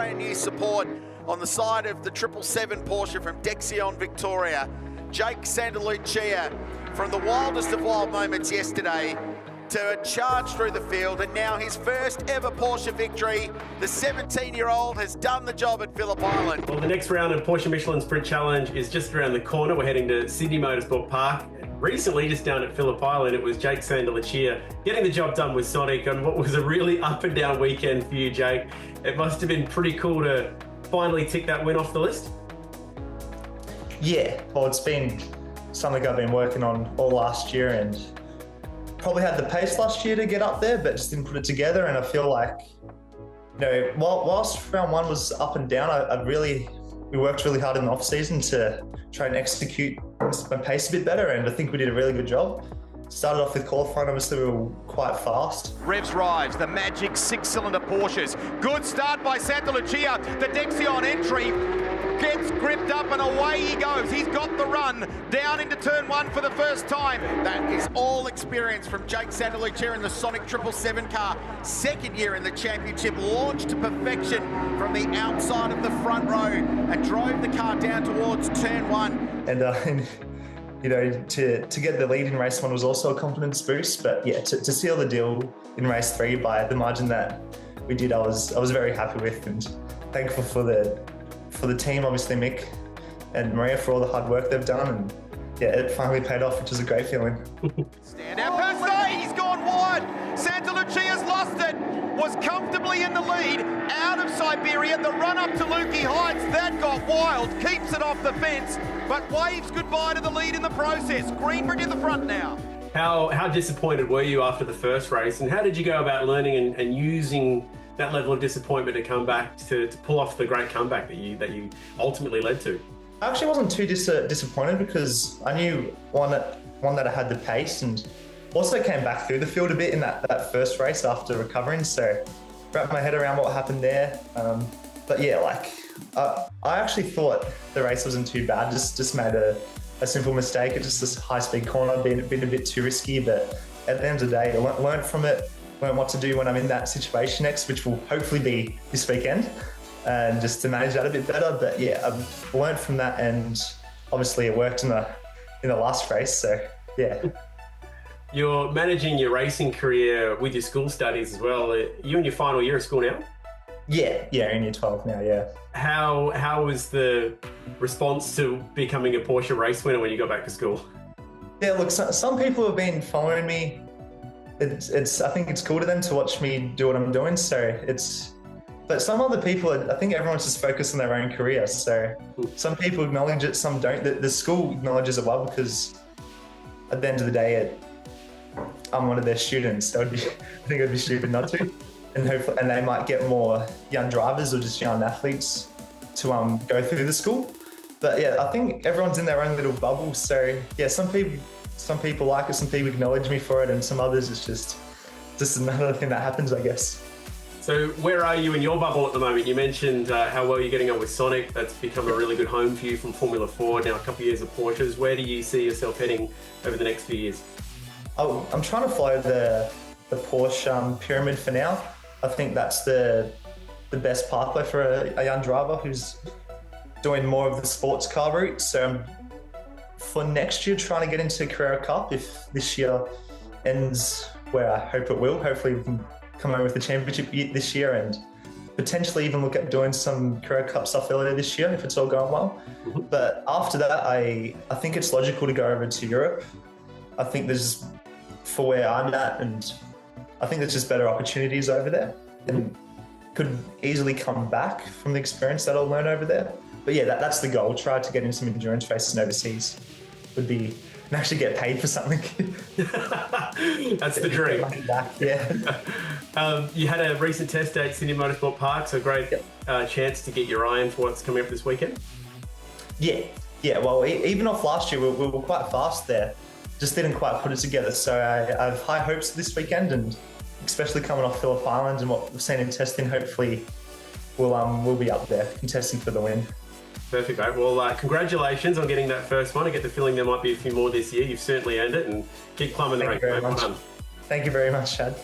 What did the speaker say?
brand new support on the side of the 777 Porsche from Dexion, Victoria. Jake Santalucia, from the wildest of wild moments yesterday to charge through the field, and now his first ever Porsche victory. The 17-year-old has done the job at Phillip Island. Well, the next round of Porsche Michelin Sprint Challenge is just around the corner. We're heading to Sydney Motorsport Park. Recently, just down at Phillip Island, it was Jake Santalucia getting the job done with Sonic on what was a really up and down weekend for you, Jake. It must have been pretty cool to finally tick that win off the list. Yeah, well, it's been something I've been working on all last year, and probably had the pace last year to get up there, but just didn't put it together. And I feel like, whilst round one was up and down, we worked really hard in the off season to try and execute my pace a bit better, and I think we did a really good job. Started off with qualifying, obviously we were quite fast. Revs rise, the magic 6-cylinder Porsches. Good start by Santalucia. The Dexion entry gets gripped up and away he goes. He's got the run down into turn one for the first time. That is all experience from Jake Santalucia in the Sonic 777 car. Second year in the championship, launched to perfection from the outside of the front row and drove the car down towards turn one. And to get the lead in race one was also a confidence boost. But yeah, to seal the deal in race three by the margin that we did, I was very happy with, and thankful for the team, obviously Mick and Maria, for all the hard work they've done. And yeah, it finally paid off, which is a great feeling. Stand out past there, he's gone wide. Santalucia's lost it. Was comfortably in the lead, out of Siberia. The run up to Lukey Heights, that got wild, keeps it off the fence, but waves goodbye to the lead in the process. Greenbridge in the front now. How disappointed were you after the first race, and how did you go about learning and using that level of disappointment to come back to pull off the great comeback that you ultimately led to? I actually wasn't too disappointed, because I knew one that I had the pace, and also came back through the field a bit in that first race after recovering, so wrapped my head around what happened there. But yeah, I actually thought the race wasn't too bad, just made a simple mistake at just this high-speed corner, been a bit too risky, but at the end of the day, I learned from it, learned what to do when I'm in that situation next, which will hopefully be this weekend, and just to manage that a bit better. But yeah, I've learned from that, and obviously it worked in the last race, so yeah. You're managing your racing career with your school studies as well. Are you in your final year of school now? Yeah, in year 12 now, yeah. How was the response to becoming a Porsche race winner when you got back to school? Yeah, look, some people have been following me. I think it's cool to them to watch me do what I'm doing. But some other people, I think everyone's just focused on their own career. So some people acknowledge it, some don't. The school acknowledges it well, because at the end of the day, I'm one of their students. So I think it'd be stupid not to. And they might get more young drivers or just young athletes to go through the school. But yeah, I think everyone's in their own little bubble. So yeah, some people like it, some people acknowledge me for it, and some others it's just another thing that happens, I guess. So where are you in your bubble at the moment? You mentioned how well you're getting on with Sonic. That's become a really good home for you from Formula 4, now a couple of years of Porsches. Where do you see yourself heading over the next few years? Oh, I'm trying to follow the Porsche pyramid for now. I think that's the best pathway for a young driver who's doing more of the sports car route. So for next year, trying to get into Carrera Cup, if this year ends where I hope it will. Hopefully we can come home with the championship this year, and potentially even look at doing some Carrera Cup stuff earlier this year if it's all going well. Mm-hmm. But after that, I think it's logical to go over to Europe. I think there's, for where I'm at, and I think there's just better opportunities over there, and could easily come back from the experience that I'll learn over there. But yeah, that's the goal. Try to get in some endurance races overseas would be, and actually get paid for something. That's the dream. Back, yeah. You had a recent test day at Sydney Motorsport Park, so great chance to get your eye in for what's coming up this weekend. Yeah. Well, even off last year, we were quite fast there. Just didn't quite put it together. So I have high hopes this weekend, and especially coming off Phillip Island and what we've seen in testing, hopefully we'll be up there contesting for the win. Perfect, mate. Well, congratulations on getting that first one. I get the feeling there might be a few more this year. You've certainly earned it, and keep climbing the ranks. Thank you very much, Chad.